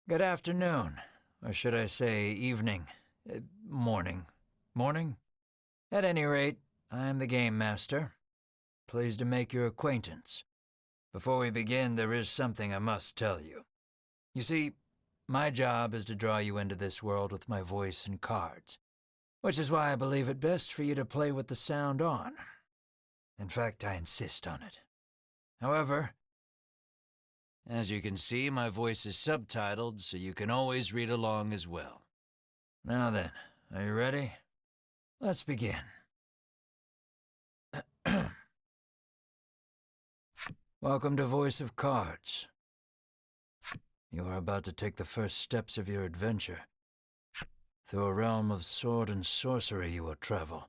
Good afternoon, or should I say evening, morning. Morning? At any rate, I am the Game Master. Pleased to make your acquaintance. Before we begin, there is something I must tell you. You see, my job is to draw you into this world with my voice and cards, which is why I believe it best for you to play with the sound on. In fact, I insist on it. However, as you can see, my voice is subtitled, so you can always read along as well. Now then, are you ready? Let's begin. Welcome to Voice of Cards. You are about to take the first steps of your adventure. Through a realm of sword and sorcery you will travel,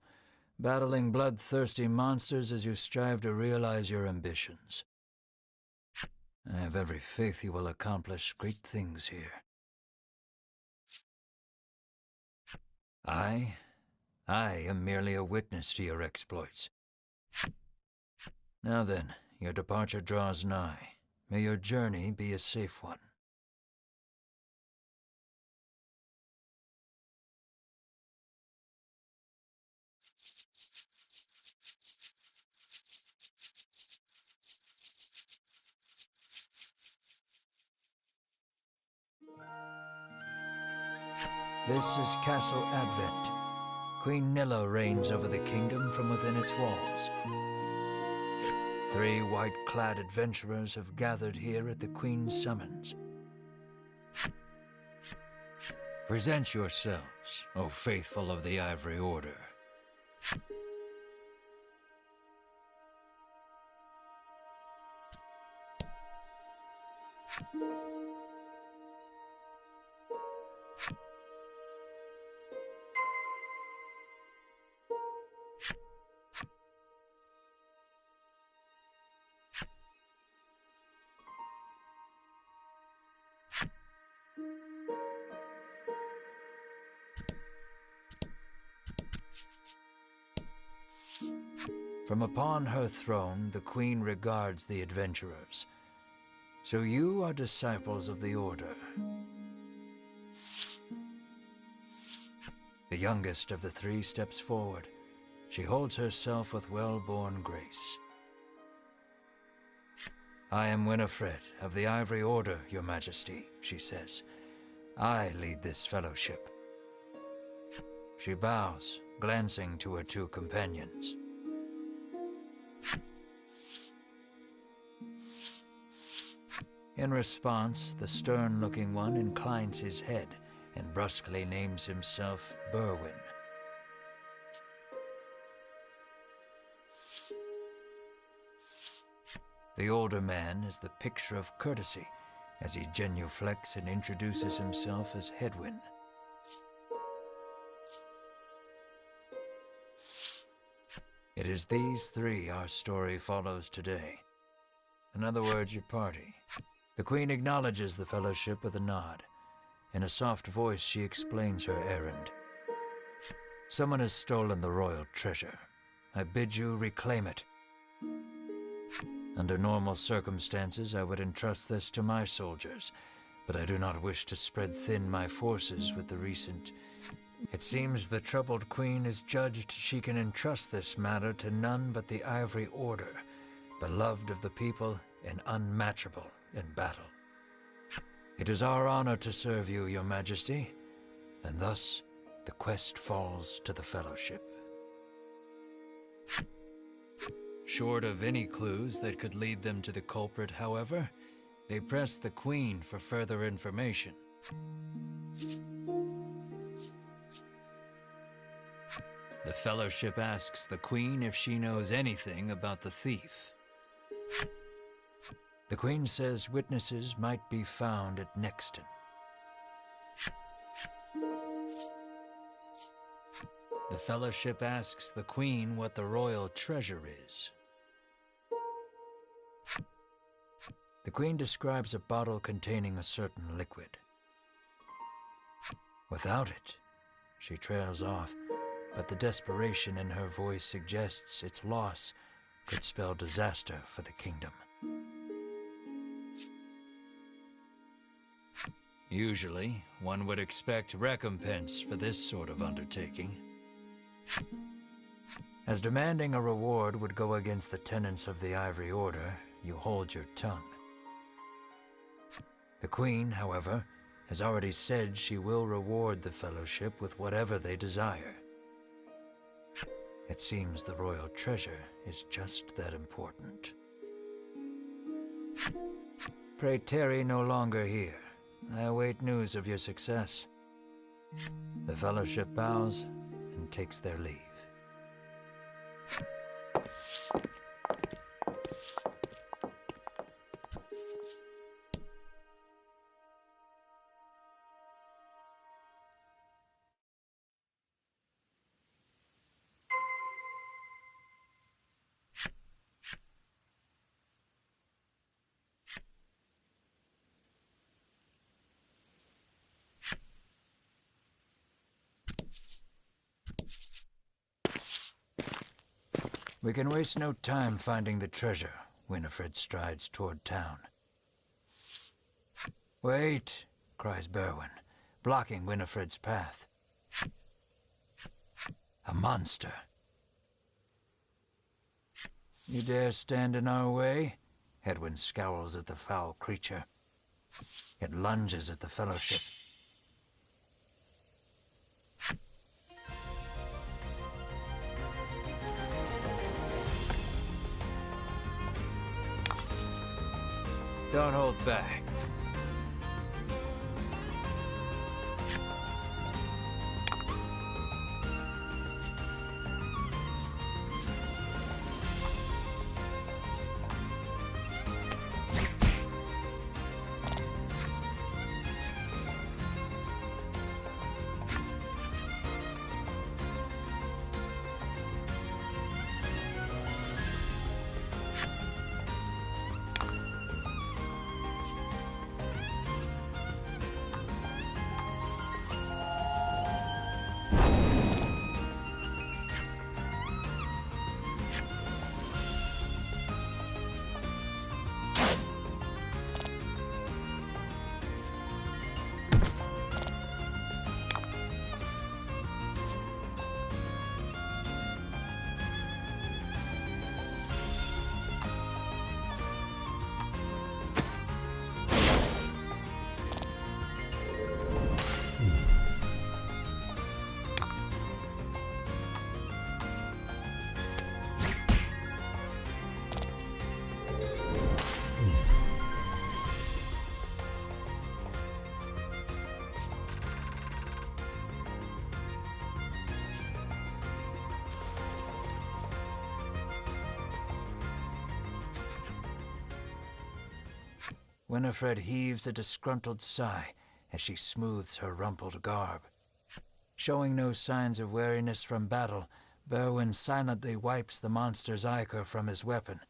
battling bloodthirsty monsters as you strive to realize your ambitions. I have every faith you will accomplish great things here. I am merely a witness to your exploits. Now then, your departure draws nigh. May your journey be a safe one. This is Castle Advent. Queen Nilla reigns over the kingdom from within its walls. 3 white-clad adventurers have gathered here at the Queen's summons. Present yourselves, O faithful of the Ivory Order. From upon her throne, the Queen regards the adventurers. So you are disciples of the Order. The youngest of the 3 steps forward. She holds herself with well-born grace. I am Winifred of the Ivory Order, Your Majesty, she says. I lead this fellowship. She bows, glancing to her 2 companions. In response, the stern-looking one inclines his head and brusquely names himself Berwin. The older man is the picture of courtesy as he genuflects and introduces himself as Hedwin. It is these 3 our story follows today. In other words, your party. The Queen acknowledges the fellowship with a nod. In a soft voice, she explains her errand. Someone has stolen the royal treasure. I bid you reclaim it. Under normal circumstances, I would entrust this to my soldiers, but I do not wish to spread thin my forces with the recent... It seems the troubled Queen is judged she can entrust this matter to none but the Ivory Order, beloved of the people and unmatchable in battle. It is our honor to serve you, Your Majesty, and thus the quest falls to the Fellowship. Short of any clues that could lead them to the culprit, however, they press the Queen for further information. The Fellowship asks the Queen if she knows anything about the thief. The Queen says witnesses might be found at Nexton. The Fellowship asks the Queen what the royal treasure is. The Queen describes a bottle containing a certain liquid. Without it, she trails off, but the desperation in her voice suggests its loss could spell disaster for the kingdom. Usually, one would expect recompense for this sort of undertaking, as demanding a reward would go against the tenets of the Ivory Order. You hold your tongue. The Queen, however, has already said she will reward the Fellowship with whatever they desire. It seems the royal treasure is just that important. Pray tarry no longer here. I await news of your success. The Fellowship bows and takes their leave. We can waste no time finding the treasure. Winifred strides toward town. Wait, cries Berwin, blocking Winifred's path. A monster. You dare stand in our way? Edwin scowls at the foul creature. It lunges at the Fellowship. Don't hold back. Winifred heaves a disgruntled sigh as she smooths her rumpled garb. Showing no signs of weariness from battle, Berwin silently wipes the monster's ichor from his weapon.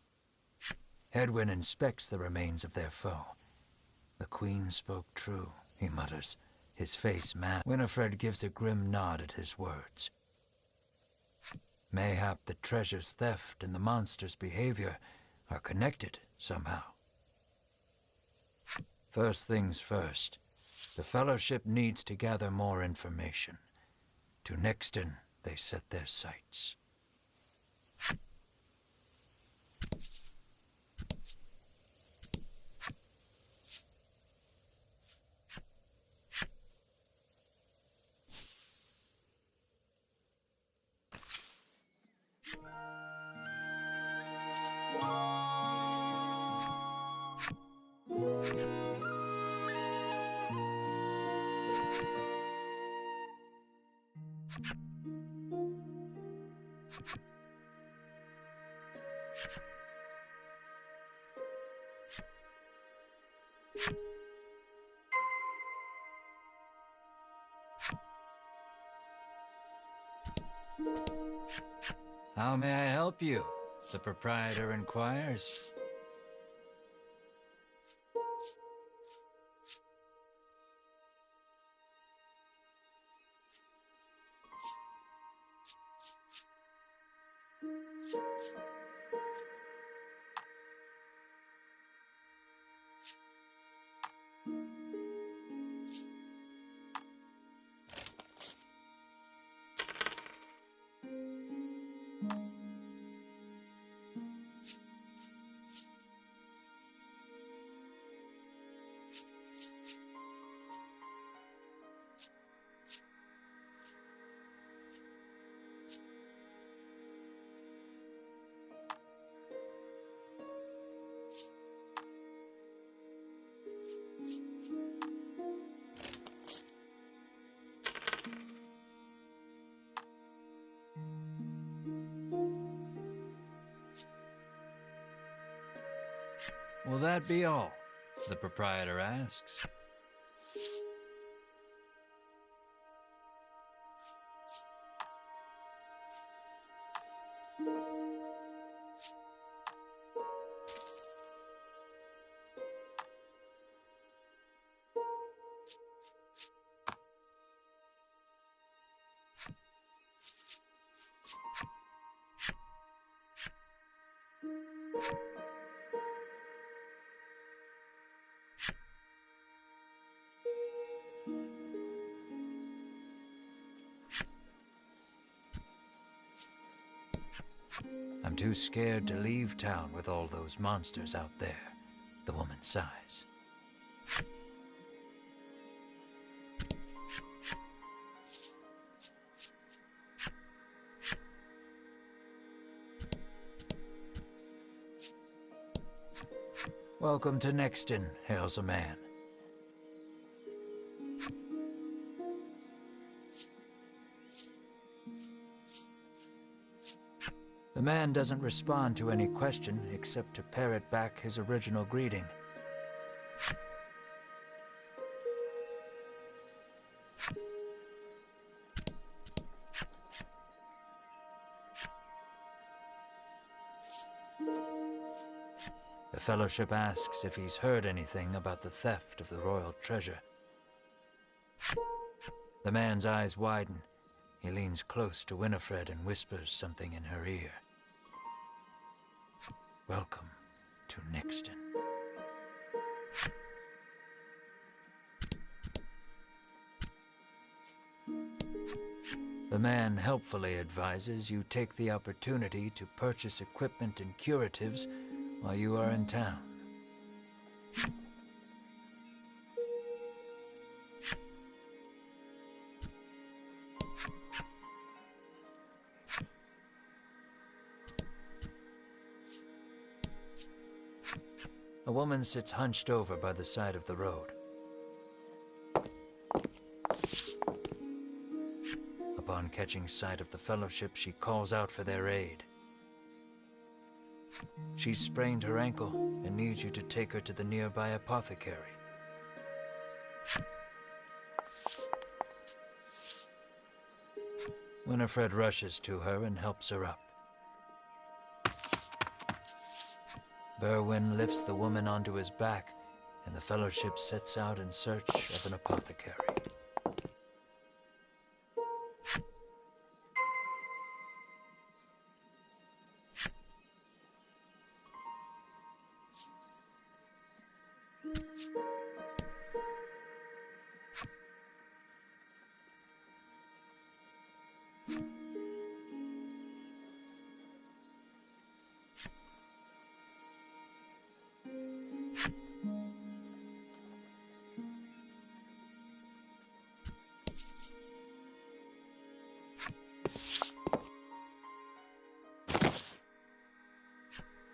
Edwin inspects the remains of their foe. The Queen spoke true, he mutters, his face mad. Winifred gives a grim nod at his words. Mayhap the treasure's theft and the monster's behavior are connected somehow. First things first, the Fellowship needs to gather more information. To Nixton, they set their sights. How may I help you? The proprietor inquires. Will that be all? The proprietor asks. I'm too scared to leave town with all those monsters out there, the woman sighs. Welcome to Nexton, hails a man. The man doesn't respond to any question except to parrot back his original greeting. The Fellowship asks if he's heard anything about the theft of the royal treasure. The man's eyes widen. He leans close to Winifred and whispers something in her ear. Welcome to Nexton. The man helpfully advises you take the opportunity to purchase equipment and curatives while you are in town. A woman sits hunched over by the side of the road. Upon catching sight of the Fellowship, she calls out for their aid. She's sprained her ankle and needs you to take her to the nearby apothecary. Winifred rushes to her and helps her up. Berwin lifts the woman onto his back, and the Fellowship sets out in search of an apothecary.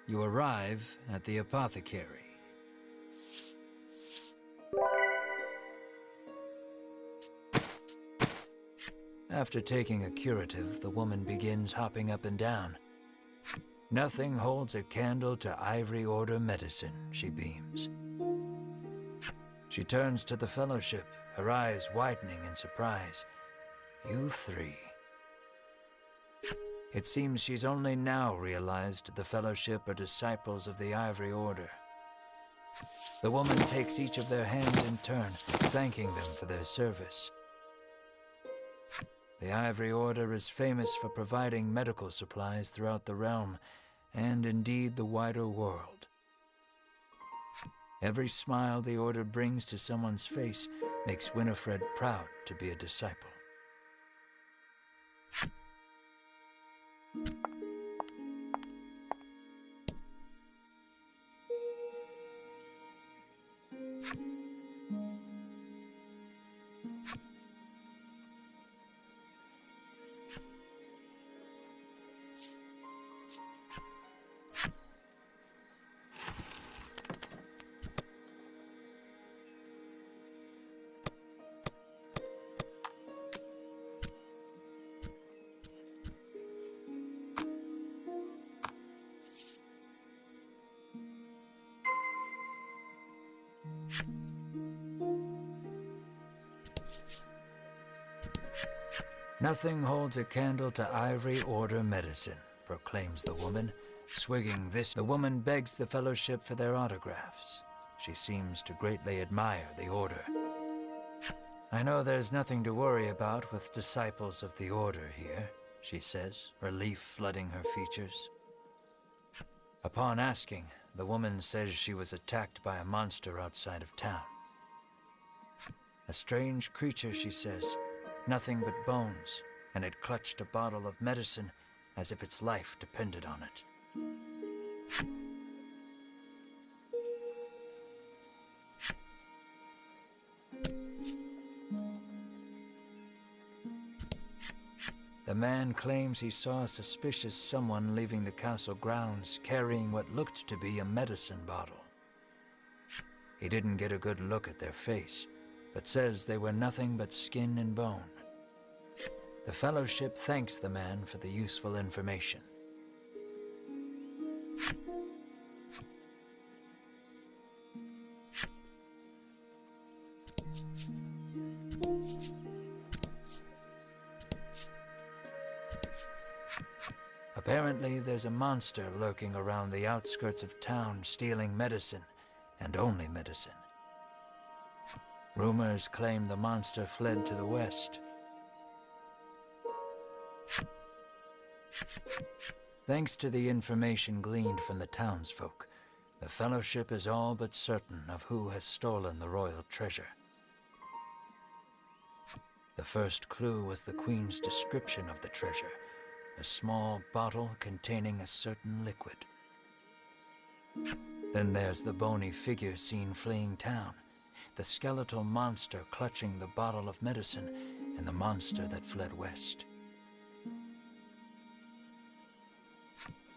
You arrive at the apothecary. After taking a curative, the woman begins hopping up and down. Nothing holds a candle to Ivory Order medicine, she beams. She turns to the Fellowship, her eyes widening in surprise. You three. It seems she's only now realized the Fellowship are disciples of the Ivory Order. The woman takes each of their hands in turn, thanking them for their service. The Ivory Order is famous for providing medical supplies throughout the realm, and indeed the wider world. Every smile the Order brings to someone's face makes Winifred proud to be a disciple. Nothing holds a candle to ivory order medicine, proclaims the woman. Swigging this, the woman begs the fellowship for their autographs. She seems to greatly admire the order. I know there's nothing to worry about with disciples of the order here, she says, relief flooding her features. Upon asking, the woman says she was attacked by a monster outside of town. A strange creature, she says, nothing but bones, and it clutched a bottle of medicine as if its life depended on it. The man claims he saw a suspicious someone leaving the castle grounds carrying what looked to be a medicine bottle. He didn't get a good look at their face, but says they were nothing but skin and bone. The fellowship thanks the man for the useful information. Apparently, there's a monster lurking around the outskirts of town stealing medicine, and only medicine. Rumors claim the monster fled to the west. Thanks to the information gleaned from the townsfolk, the fellowship is all but certain of who has stolen the royal treasure. The first clue was the Queen's description of the treasure, a small bottle containing a certain liquid. Then there's the bony figure seen fleeing town, the skeletal monster clutching the bottle of medicine, and the monster that fled west.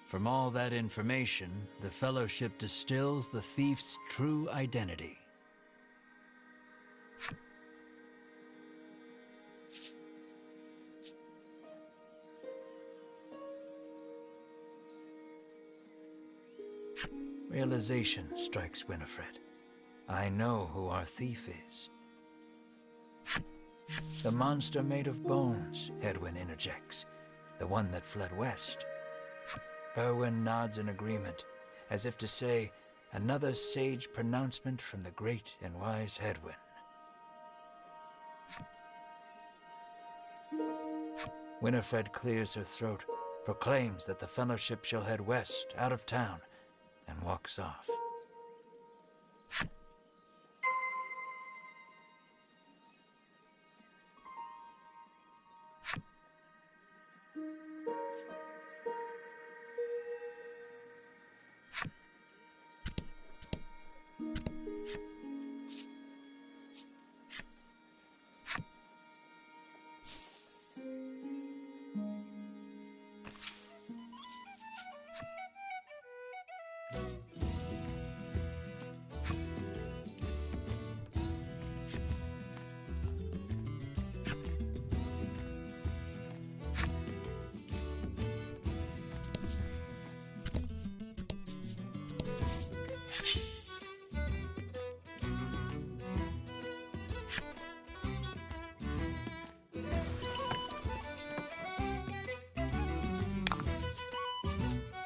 From all that information, the fellowship distills the thief's true identity. Realization strikes Winifred. I know who our thief is. The monster made of bones, Hedwyn interjects. The one that fled west. Berwin nods in agreement, as if to say, another sage pronouncement from the great and wise Hedwyn. Winifred clears her throat, proclaims that the fellowship shall head west, out of town, and walks off.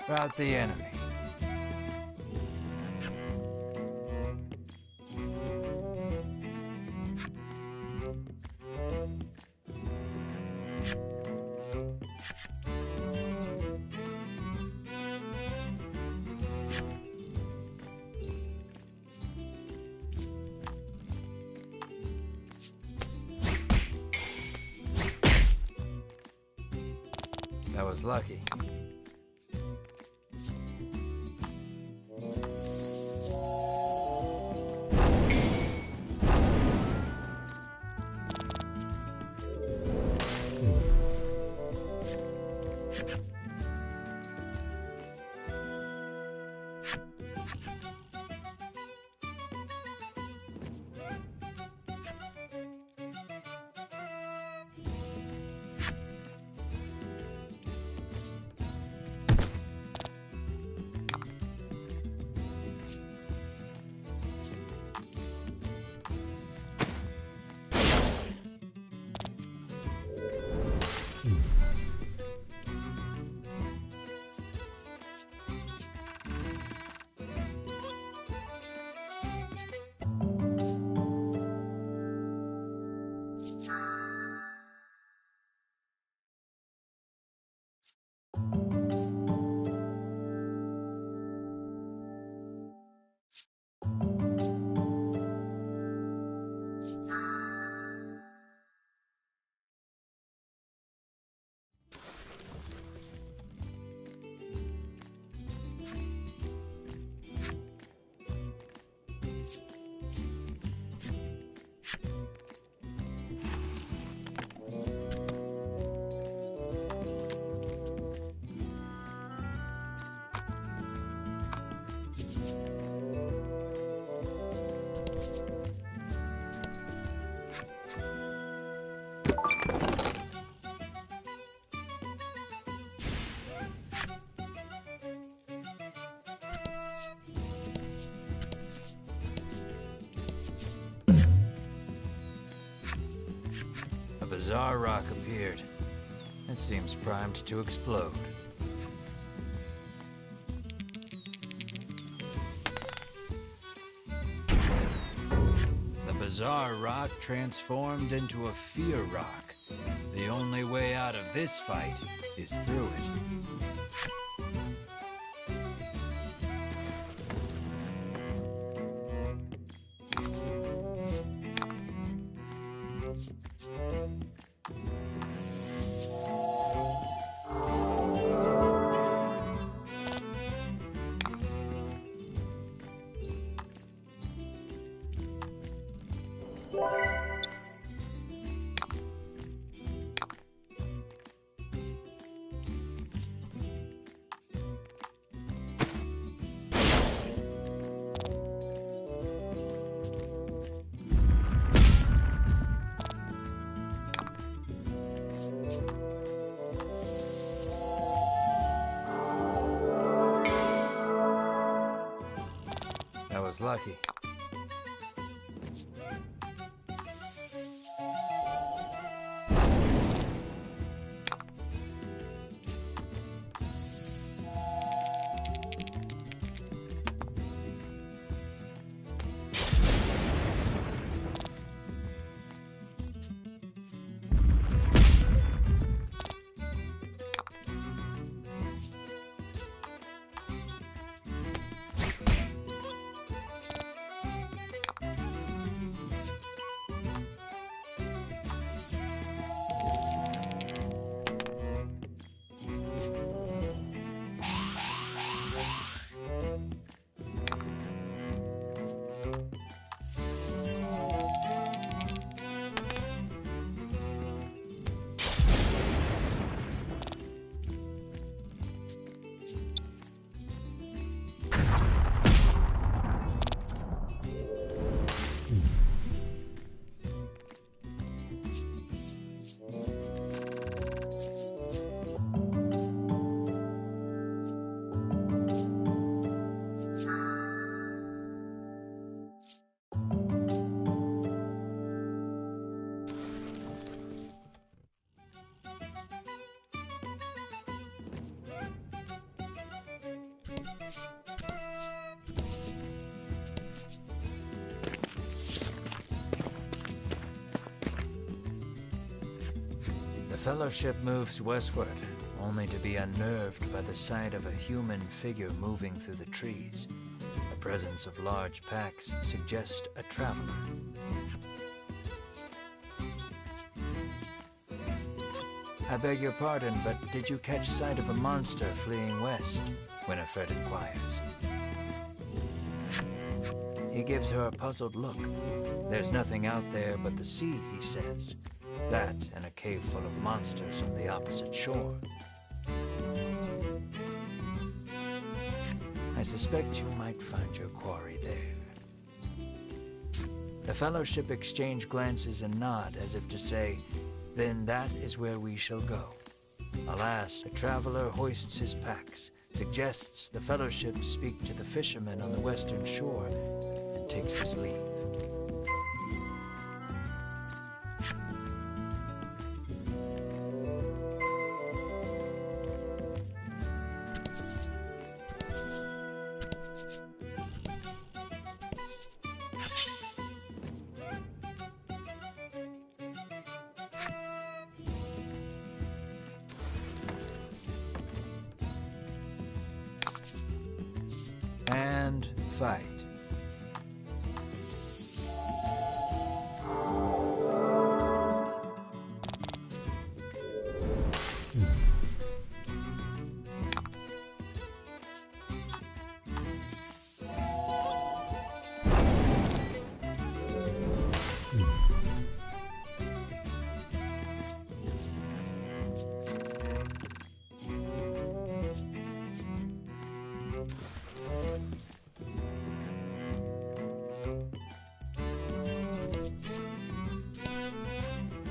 Rout the enemy. That was lucky. bizarre rock appeared. It seems primed to explode. The bizarre rock transformed into a fear rock. The only way out of this fight is through it. That was lucky. The Fellowship moves westward, only to be unnerved by the sight of a human figure moving through the trees. The presence of large packs suggests a traveler. I beg your pardon, but did you catch sight of a monster fleeing west? Winifred inquires. He gives her a puzzled look. There's nothing out there but the sea, he says. That and a cave full of monsters on the opposite shore. I suspect you might find your quarry there. The Fellowship exchange glances and nod as if to say, then that is where we shall go. Alas, a traveler hoists his packs, suggests the Fellowship speak to the fishermen on the western shore, and takes his leave. And fight.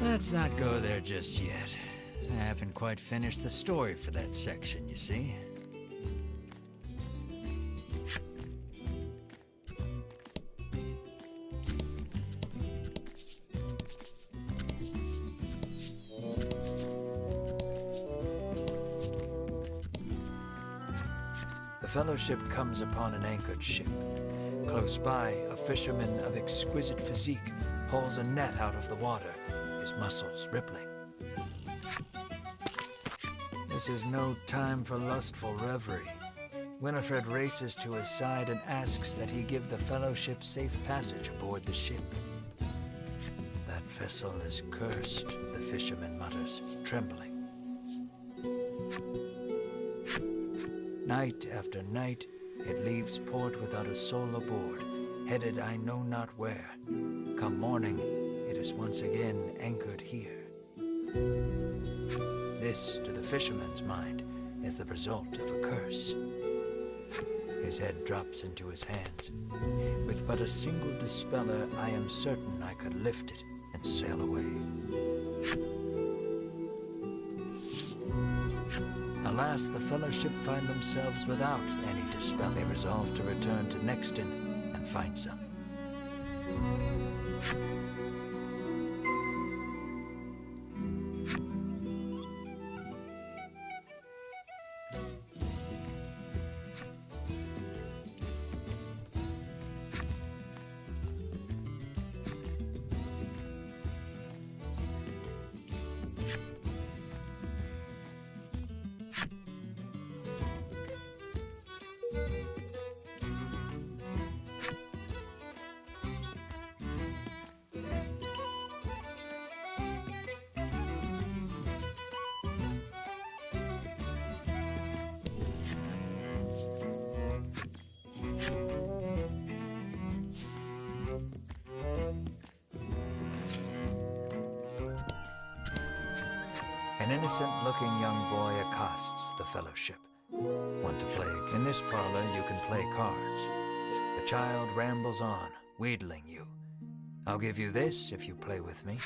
Let's not go there just yet. I haven't quite finished the story for that section, you see. Fellowship comes upon an anchored ship. Close by, a fisherman of exquisite physique hauls a net out of the water, his muscles rippling. This is no time for lustful reverie. Winifred races to his side and asks that he give the Fellowship safe passage aboard the ship. That vessel is cursed, the fisherman mutters, trembling. Night after night, it leaves port without a soul aboard, headed I know not where. Come morning, it is once again anchored here. This, to the fisherman's mind, is the result of a curse. His head drops into his hands. With but a single dispeller, I am certain I could lift it and sail away. Alas, the Fellowship find themselves without any dispel. They resolve to return to Nexton and find some. An innocent-looking young boy accosts the Fellowship. Want to play? In this parlor, you can play cards. The child rambles on, wheedling you. I'll give you this if you play with me.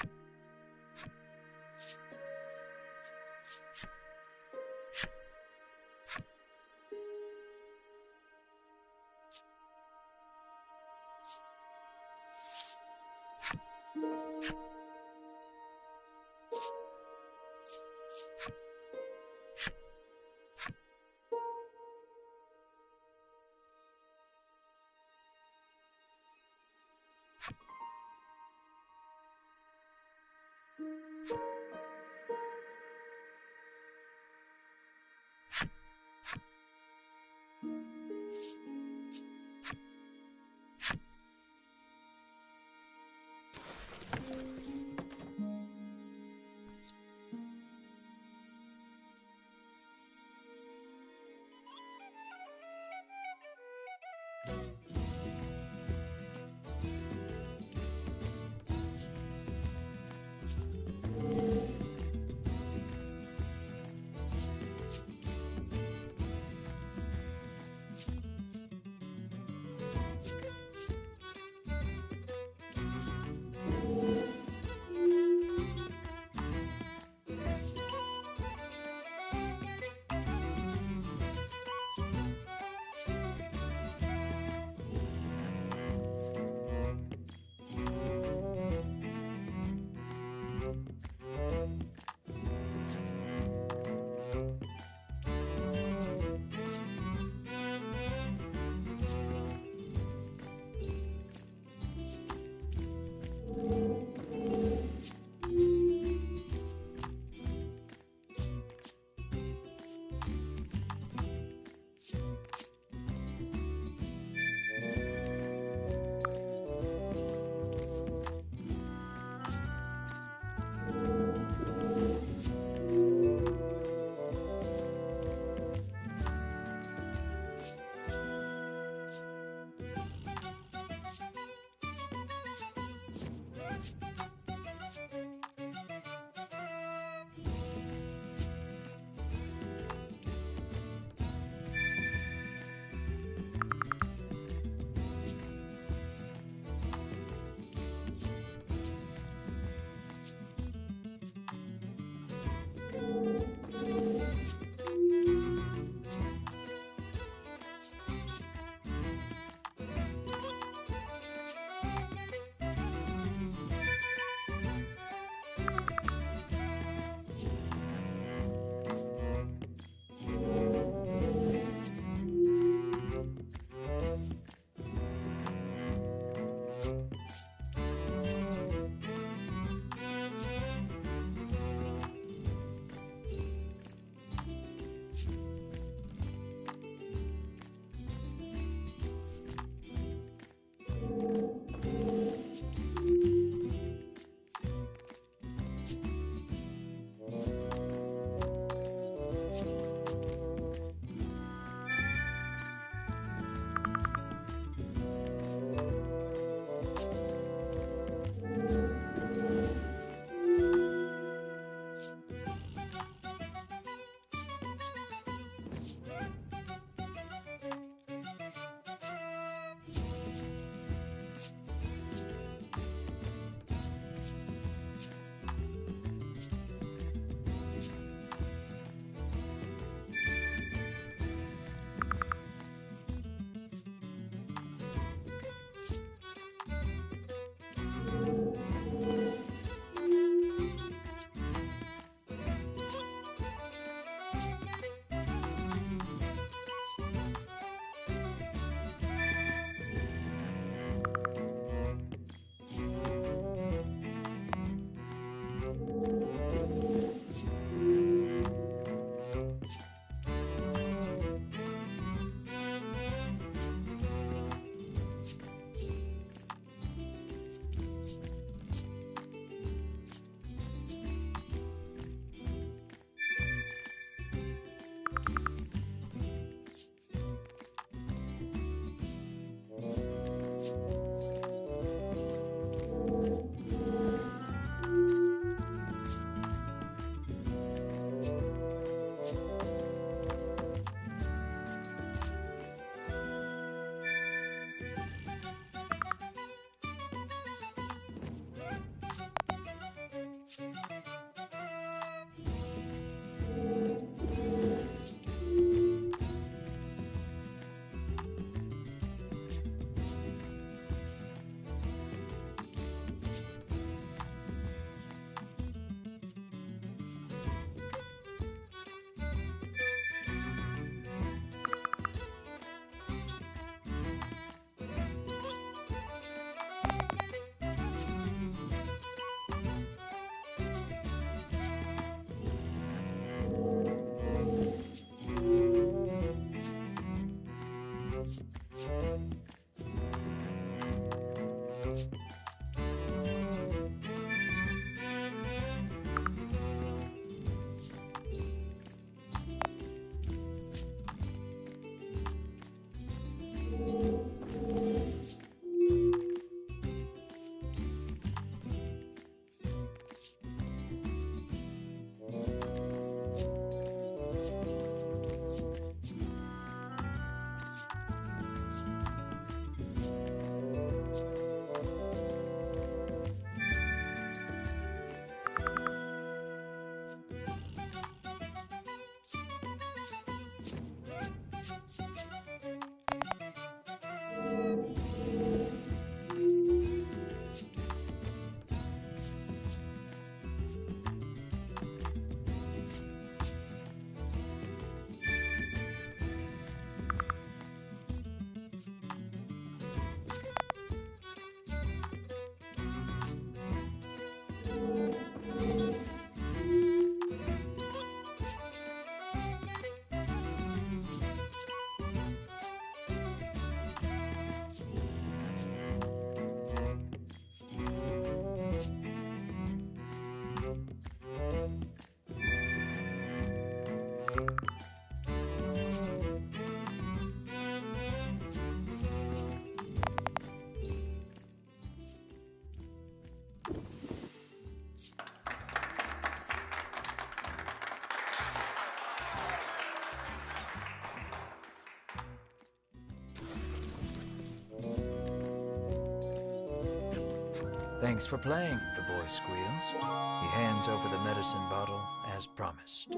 Thanks for playing, the boy squeals. He hands over the medicine bottle as promised.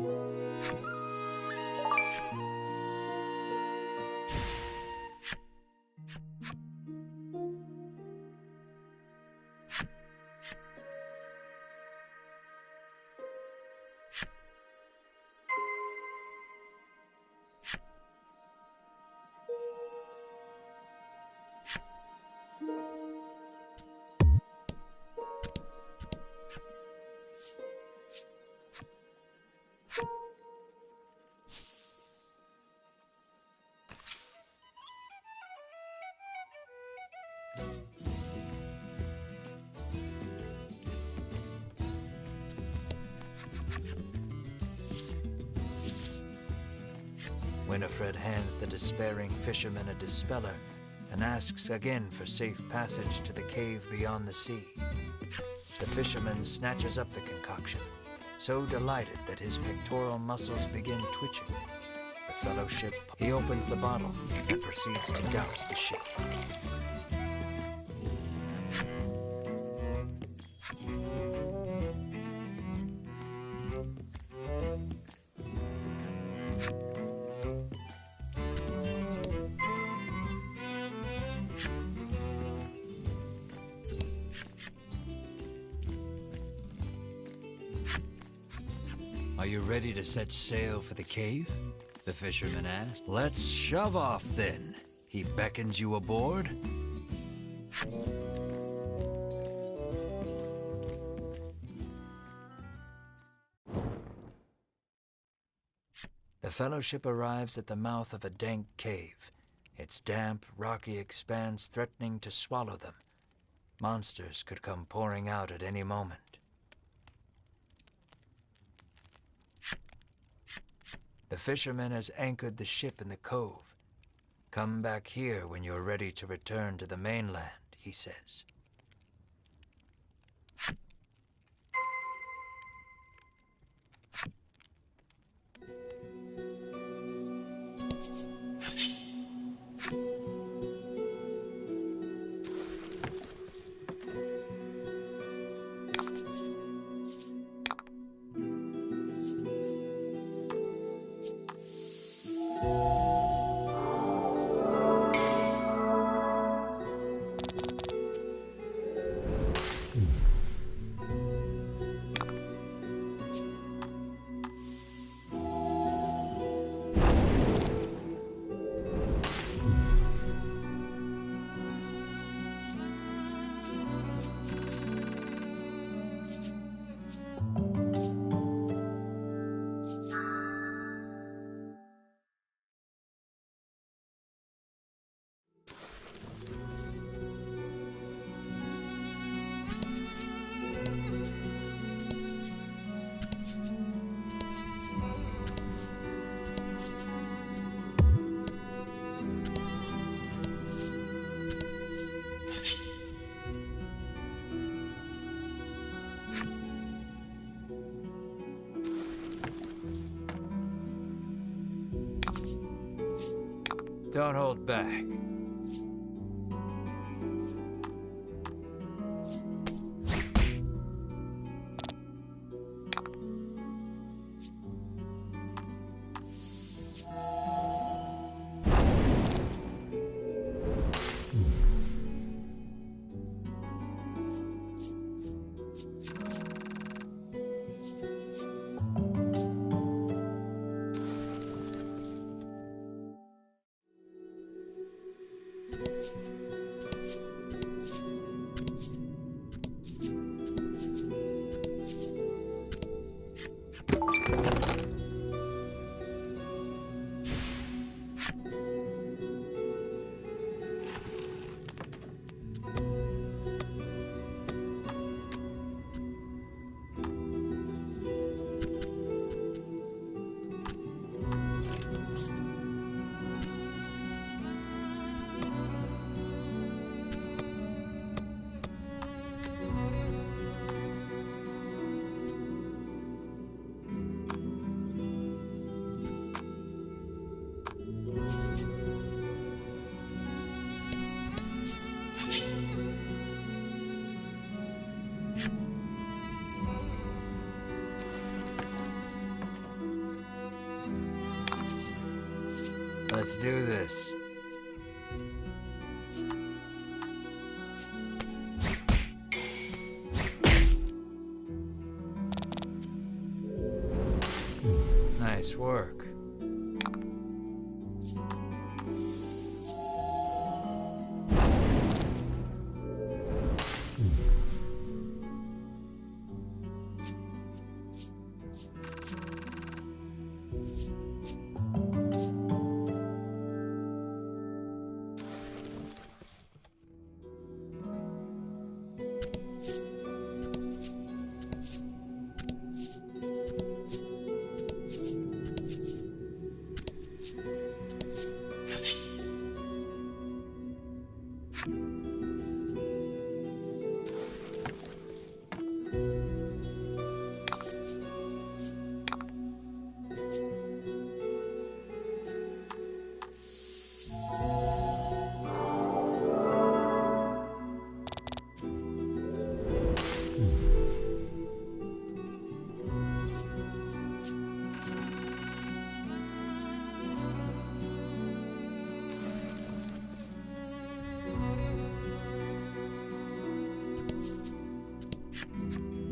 Winifred hands the despairing fisherman a dispeller and asks again for safe passage to the cave beyond the sea. The fisherman snatches up the concoction, so delighted that his pectoral muscles begin twitching. The fellowship, he opens the bottle and proceeds to douse the ship. Are you ready to set sail for the cave? The fisherman asked. Let's shove off then. He beckons you aboard. The fellowship arrives at the mouth of a dank cave, its damp, rocky expanse threatening to swallow them. Monsters could come pouring out at any moment. The fisherman has anchored the ship in the cove. Come back here when you're ready to return to the mainland, he says. Don't hold back. Let's do this. Nice work.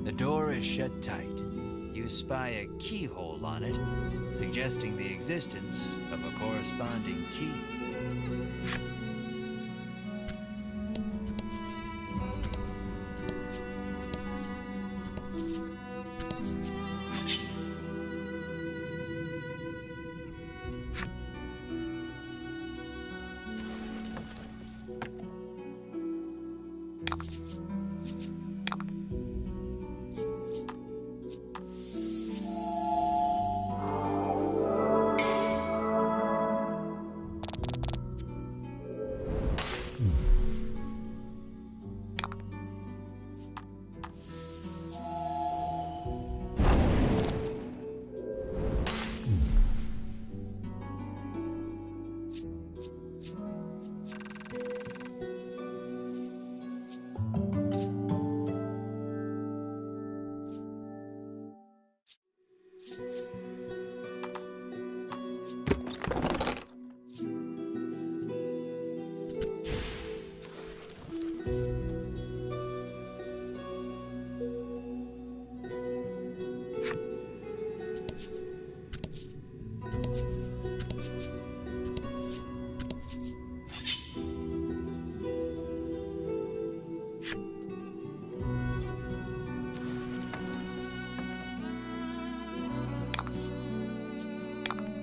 The door is shut tight. You spy a keyhole on it, suggesting the existence of a corresponding key.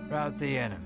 Rout the enemy.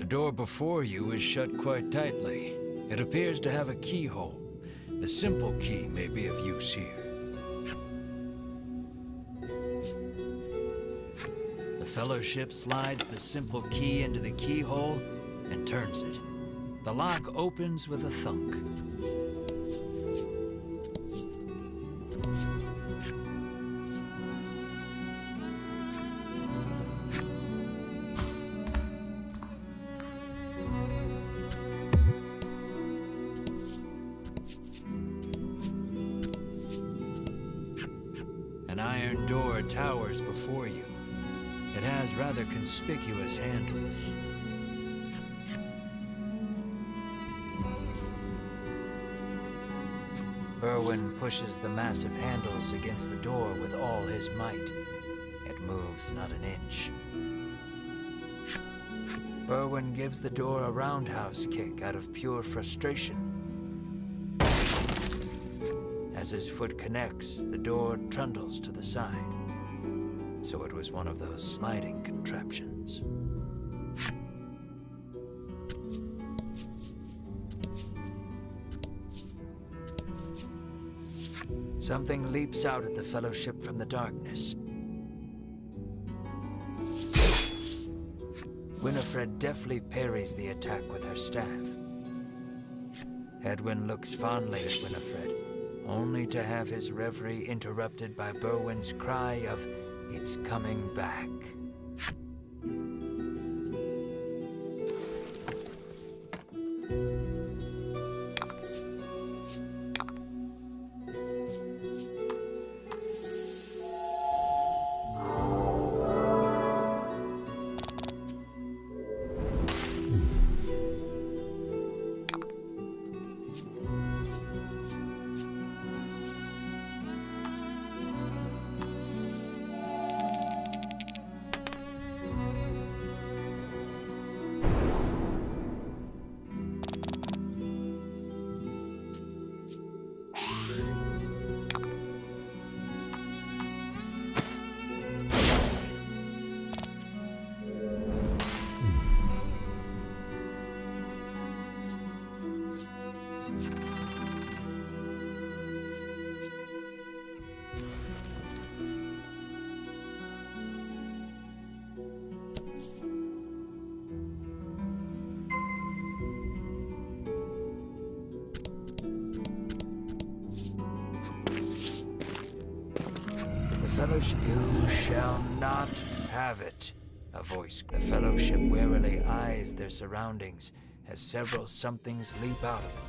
door before you is shut quite tightly. It appears to have a keyhole. The simple key may be of use here. The Fellowship slides the simple key into the keyhole and turns it. The lock opens with a thunk. An iron door towers before you. It has rather conspicuous handles. Berwin pushes the massive handles against the door with all his might. It moves not an inch. Berwin gives the door a roundhouse kick out of pure frustration. As his foot connects, the door trundles to the side. So it was one of those sliding contraptions. Something leaps out at the Fellowship from the darkness. Winifred deftly parries the attack with her staff. Edwin looks fondly at Winifred, only to have his reverie interrupted by Berwin's cry of, "It's coming back." Fellowship, you shall not have it. A voice. The Fellowship warily eyes their surroundings as several somethings leap out of them.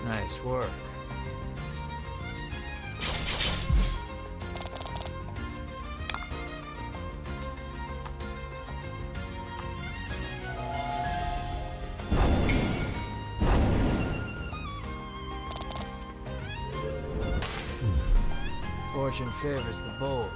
Nice work. Fortune favors the bold.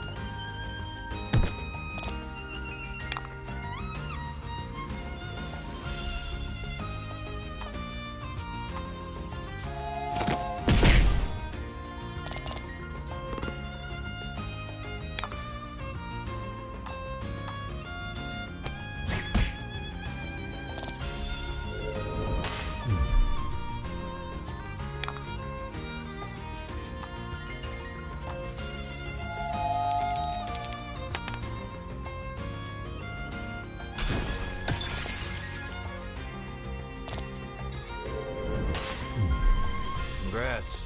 Congrats.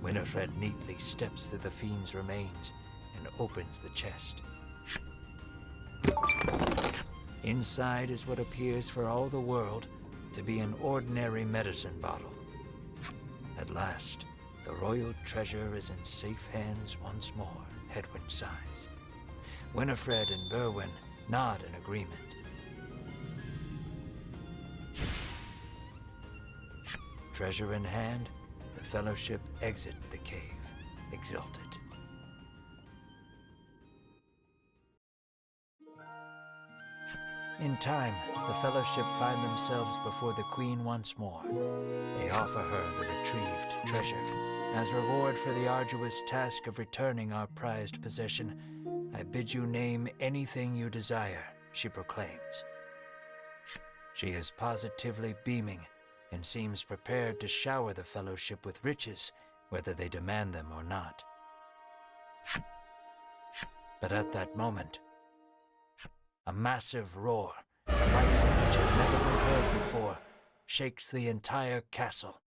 Winifred neatly steps through the fiend's remains and opens the chest. Inside is what appears for all the world to be an ordinary medicine bottle. At last, the royal treasure is in safe hands once more, Hedwyn sighs. Winifred and Berwin nod in agreement. Treasure in hand, the Fellowship exit the cave, exultant. In time, the Fellowship find themselves before the Queen once more. They offer her the retrieved treasure. As reward for the arduous task of returning our prized possession, I bid you name anything you desire, she proclaims. She is positively beaming and seems prepared to shower the Fellowship with riches, whether they demand them or not. But at that moment, a massive roar, the likes of which had never been heard before, shakes the entire castle.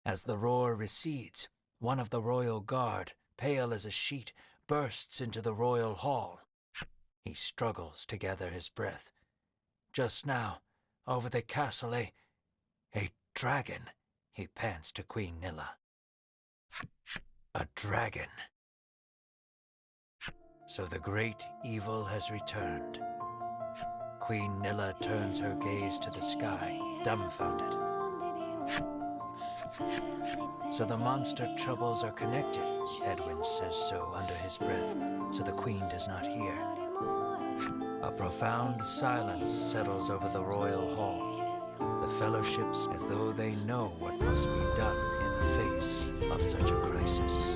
As the roar recedes, one of the royal guard, pale as a sheet, bursts into the royal hall. He struggles to gather his breath. Just now, over the castle, a dragon, he pants to Queen Nilla. A dragon. So the great evil has returned. Queen Nilla turns her gaze to the sky, dumbfounded. So the monster troubles are connected, Edwin says so under his breath, so the Queen does not hear. A profound silence settles over the royal hall. The Fellowships as though they know what must be done in the face of such a crisis.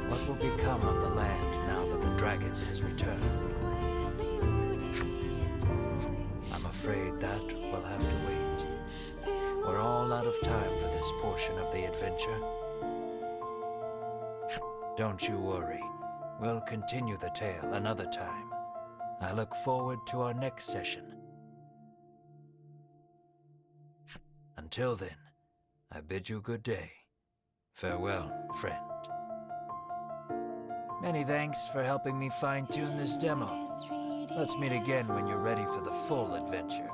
What will become of the land now that the dragon has returned? I'm afraid that will have to wait. We're all out of time for this portion of the adventure. Don't you worry. We'll continue the tale another time. I look forward to our next session. Until then, I bid you good day. Farewell, friend. Many thanks for helping me fine-tune this demo. Let's meet again when you're ready for the full adventure.